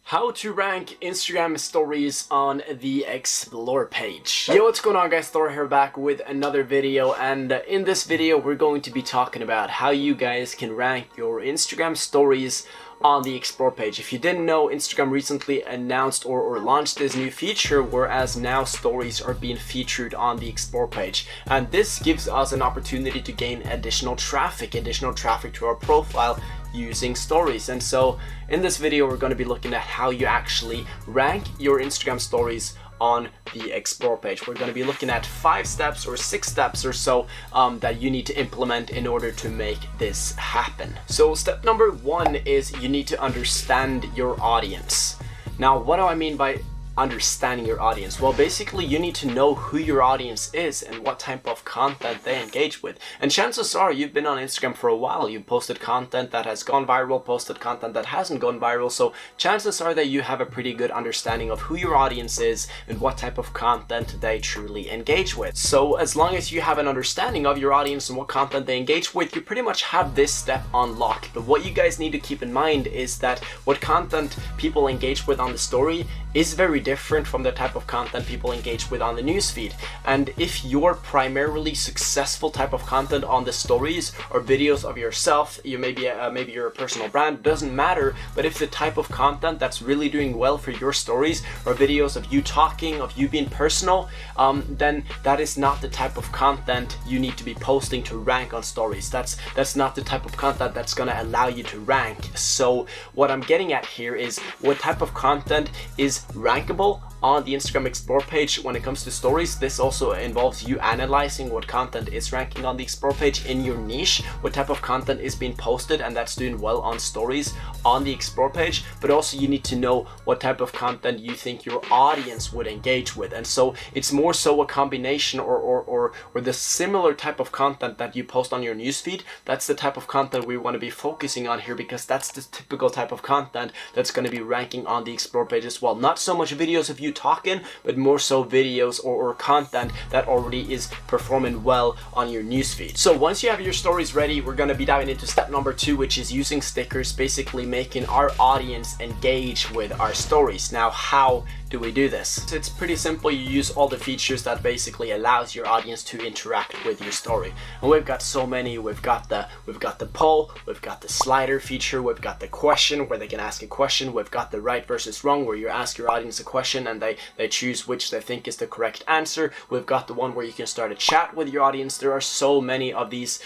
How to rank Instagram stories on the Explore page. Yo, what's going on guys, Thor here back with another video, and in this video we're going to be talking about how you guys can rank your Instagram stories on the Explore page. If you didn't know, Instagram recently announced or launched this new feature, whereas now stories are being featured on the Explore page, and this gives us an opportunity to gain additional traffic to our profile using stories. And so in this video we're going to be looking at how you actually rank your Instagram stories on the Explore page. We're going to be looking at 5 steps or 6 steps or so that you need to implement in order to make this happen. So step number 1 is you need to understand your audience. Now, what do I mean by understanding your audience? Well, basically you need to know who your audience is and what type of content they engage with. And chances are you've been on Instagram for a while. You've posted content that has gone viral, posted content that hasn't gone viral. So chances are that you have a pretty good understanding of who your audience is and what type of content they truly engage with. So as long as you have an understanding of your audience and what content they engage with, you pretty much have this step on lock. But what you guys need to keep in mind is that what content people engage with on the story is very different from the type of content people engage with on the newsfeed. And if your primarily successful type of content on the stories or videos of yourself, you maybe you're a personal brand, doesn't matter, but if the type of content that's really doing well for your stories or videos of you talking, of you being personal, then that is not the type of content you need to be posting to rank on stories. That's not the type of content that's gonna allow you to rank. So what I'm getting at here is what type of content is rankable on the Instagram Explore page when it comes to stories. This also involves you analyzing what content is ranking on the Explore page in your niche, what type of content is being posted and that's doing well on stories on the Explore page, but also you need to know what type of content you think your audience would engage with. And so it's more so a combination or the similar type of content that you post on your newsfeed. That's the type of content we want to be focusing on here, because that's the typical type of content that's going to be ranking on the Explore page as well. Not so much videos of you talking, but more so videos or content that already is performing well on your newsfeed. So once you have your stories ready, we're going to be diving into step number 2, which is using stickers, basically making our audience engage with our stories. Now, how do we do this? It's pretty simple. You use all the features that basically allows your audience to interact with your story, and we've got so many. We've got the poll, we've got the slider feature, we've got the question where they can ask a question, we've got the right versus wrong where you ask your audience a question and they choose which they think is the correct answer. We've got the one where you can start a chat with your audience. There are so many of these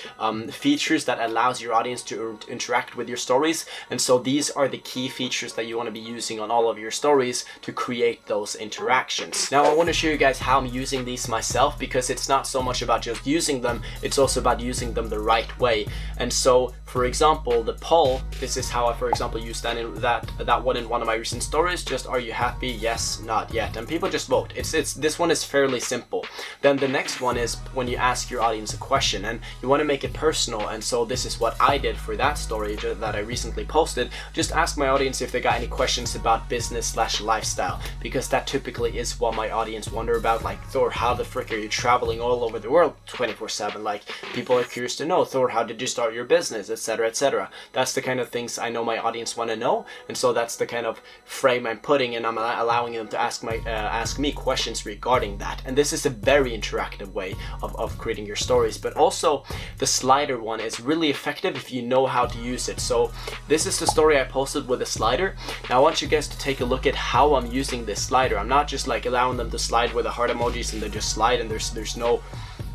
features that allows your audience to interact with your stories, and so these are the key features that you want to be using on all of your stories to create those interactions. Now I want to show you guys how I'm using these myself, because it's not so much about just using them, it's also about using them the right way. And so for example, the poll, this is how I, for example, used that one in one of my recent stories. Just, are you happy? Yes, not yet. And people just vote. This one is fairly simple. Then the next one is when you ask your audience a question and you want to make it personal. And so this is what I did for that story that I recently posted. Just ask my audience if they got any questions about business/lifestyle, because that typically is what my audience wonder about. Like, Thor, how the frick are you traveling all over the world 24/7? Like, people are curious to know, Thor, how did you start your business, etc., etc. That's the kind of things I know my audience want to know, and so that's the kind of frame I'm putting, and I'm allowing them to ask me questions regarding that. And this is a very interactive way of creating your stories. But also the slider one is really effective if you know how to use it. So this is the story I posted with a slider. Now I want you guys to take a look at how I'm using this slider. I'm not just like allowing them to slide with the heart emojis and they just slide and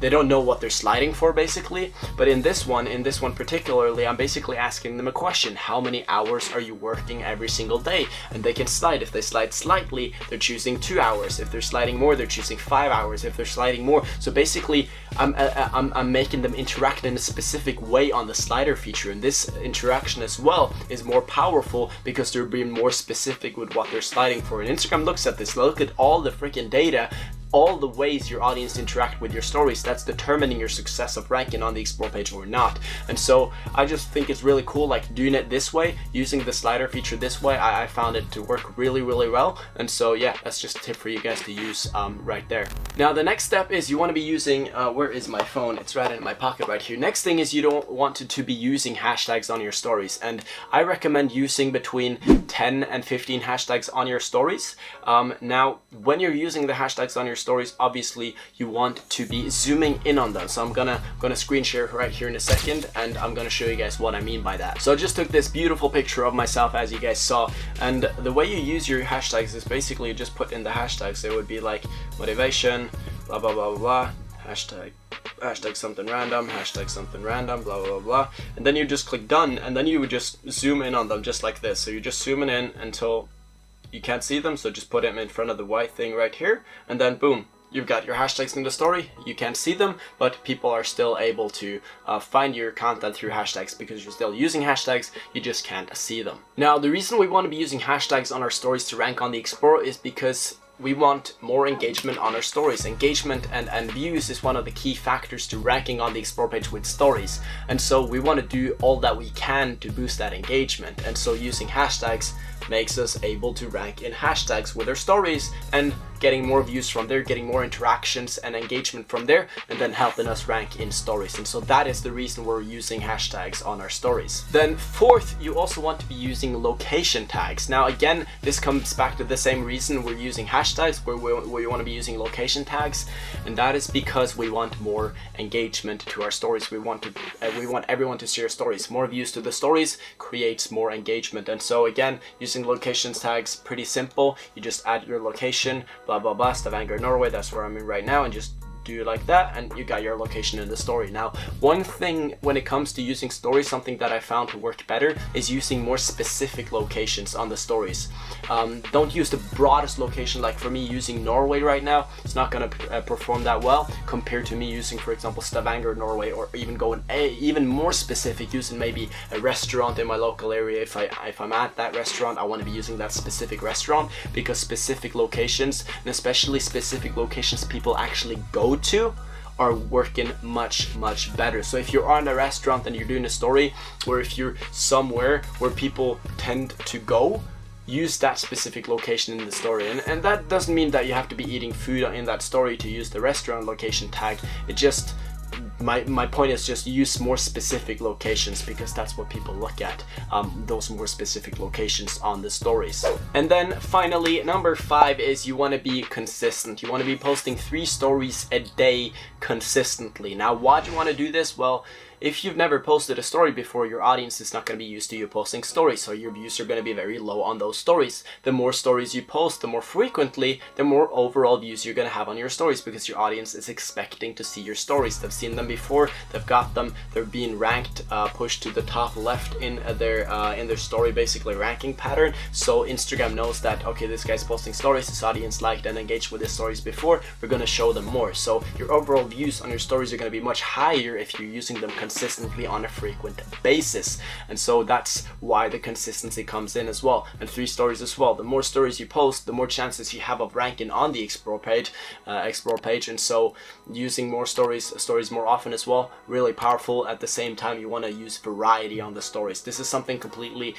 they don't know what they're sliding for, basically. But in this one particularly, I'm basically asking them a question. How many hours are you working every single day? And they can slide. If they slide slightly, they're choosing 2 hours. If they're sliding more, they're choosing 5 hours. If they're sliding more, so basically I'm making them interact in a specific way on the slider feature. And this interaction as well is more powerful because they're being more specific with what they're sliding for. And Instagram looks at this, look at all the freaking data all the ways your audience interact with your stories that's determining your success of ranking on the Explore page or not. And so I just think it's really cool, like doing it this way, using the slider feature this way. I found it to work really well. And so yeah, that's just a tip for you guys to use right there. Now the next step is you want to be using, where is my phone? It's right in my pocket right here. Next thing is you don't want to be using hashtags on your stories. And I recommend using between 10 and 15 hashtags on your stories. Now, when you're using the hashtags on your stories, obviously you want to be zooming in on them. So I'm gonna screen share right here in a second, and I'm gonna show you guys what I mean by that. So I just took this beautiful picture of myself, as you guys saw, and the way you use your hashtags is basically you just put in the hashtags. It would be like motivation, blah blah blah blah, hashtag something random, hashtag something random, blah blah blah, and then you just click done, and then you would just zoom in on them just like this. So you're just zooming in until you can't see them, so just put them in front of the white thing right here, and then boom, you've got your hashtags in the story. You can't see them, but people are still able to find your content through hashtags because you're still using hashtags, you just can't see them. Now, the reason we want to be using hashtags on our stories to rank on the Explorer is because we want more engagement on our stories. Engagement and views is one of the key factors to ranking on the Explore page with stories. And so we want to do all that we can to boost that engagement. And so using hashtags makes us able to rank in hashtags with our stories and getting more views from there, getting more interactions and engagement from there, and then helping us rank in stories. And so that is the reason we're using hashtags on our stories. Then fourth, you also want to be using location tags. Now again, this comes back to the same reason we're using hashtags, where you want to be using location tags, and that is because we want more engagement to our stories. We want everyone to see our stories. More views to the stories creates more engagement. And so again, using locations tags, pretty simple. You just add your location, blah blah blah, Stavanger, Norway, that's where I'm in right now, and just do it like that, and you got your location in the story. Now, one thing when it comes to using stories, something that I found to work better is using more specific locations on the stories. Don't use the broadest location. Like for me, using Norway right now, it's not going to perform that well compared to me using, for example, Stavanger, Norway, or even going even more specific, using maybe a restaurant in my local area. If I'm at that restaurant, I want to be using that specific restaurant, because specific locations, and especially specific locations people actually go to, are working much better. So if you're on a restaurant and you're doing a story, or if you're somewhere where people tend to go, use that specific location in the story. And that doesn't mean that you have to be eating food in that story to use the restaurant location tag. It just, my point is just use more specific locations, because that's what people look at, those more specific locations on the stories. And then finally, number 5 is you want to be consistent. You want to be posting 3 stories a day consistently. Now, why do you want to do this? Well, if you've never posted a story before, your audience is not going to be used to you posting stories, so your views are going to be very low on those stories. The more stories you post, the more frequently, the more overall views you're going to have on your stories, because your audience is expecting to see your stories. They've seen them before, they've got them, they're being ranked, pushed to the top left in their story, basically ranking pattern. So Instagram knows that, okay, this guy's posting stories, his audience liked and engaged with his stories before, we're going to show them more. So your overall views on your stories are going to be much higher if you're using them consistently on a frequent basis. And so that's why the consistency comes in as well. And 3 stories as well. The more stories you post, the more chances you have of ranking on the Explore page. And so using more stories more often as well, really powerful. At the same time, you want to use variety on the stories. This is something completely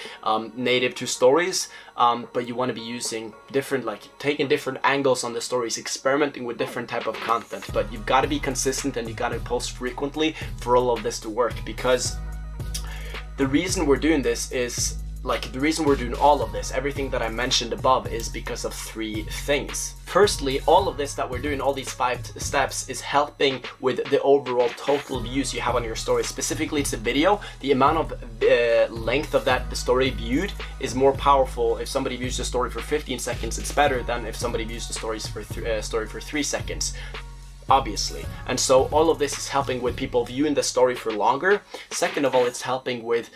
native to stories, but you want to be using different, like taking different angles on the stories, experimenting with different type of content. But you've got to be consistent, and you got to post frequently for all of this to work, because the reason we're doing this is, like, the reason we're doing all of this, everything that I mentioned above, is because of 3 things. Firstly, all of this that we're doing, all these 5 steps, is helping with the overall total views you have on your story. Specifically, it's a video. The amount of length of that story viewed is more powerful. If somebody views the story for 15 seconds, it's better than if somebody views the story for 3 seconds. Obviously. And so all of this is helping with people viewing the story for longer. Second of all, it's helping with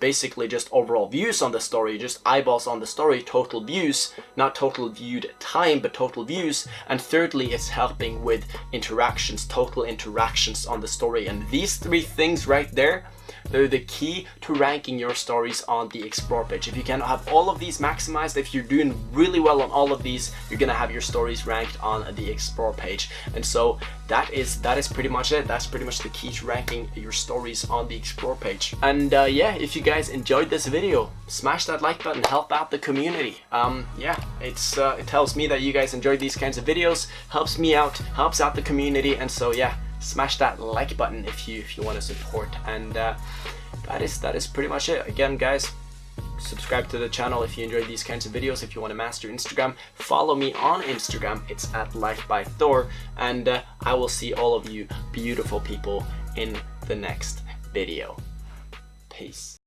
basically just overall views on the story, just eyeballs on the story, total views, not total viewed time, but total views. And thirdly, it's helping with interactions, total interactions on the story. And these 3 things right there They're the key to ranking your stories on the Explore page. If you can have all of these maximized, if you're doing really well on all of these, you're gonna have your stories ranked on the Explore page. And so that is pretty much it. That's pretty much the key to ranking your stories on the Explore page. And yeah, if you guys enjoyed this video, smash that like button, help out the community. Yeah, it tells me that you guys enjoyed these kinds of videos, helps me out, helps out the community. And so yeah, smash that like button if you want to support. And that is pretty much it. Again, guys, subscribe to the channel if you enjoyed these kinds of videos. If you want to master Instagram, follow me on Instagram. It's at LifeByThor, and I will see all of you beautiful people in the next video. Peace.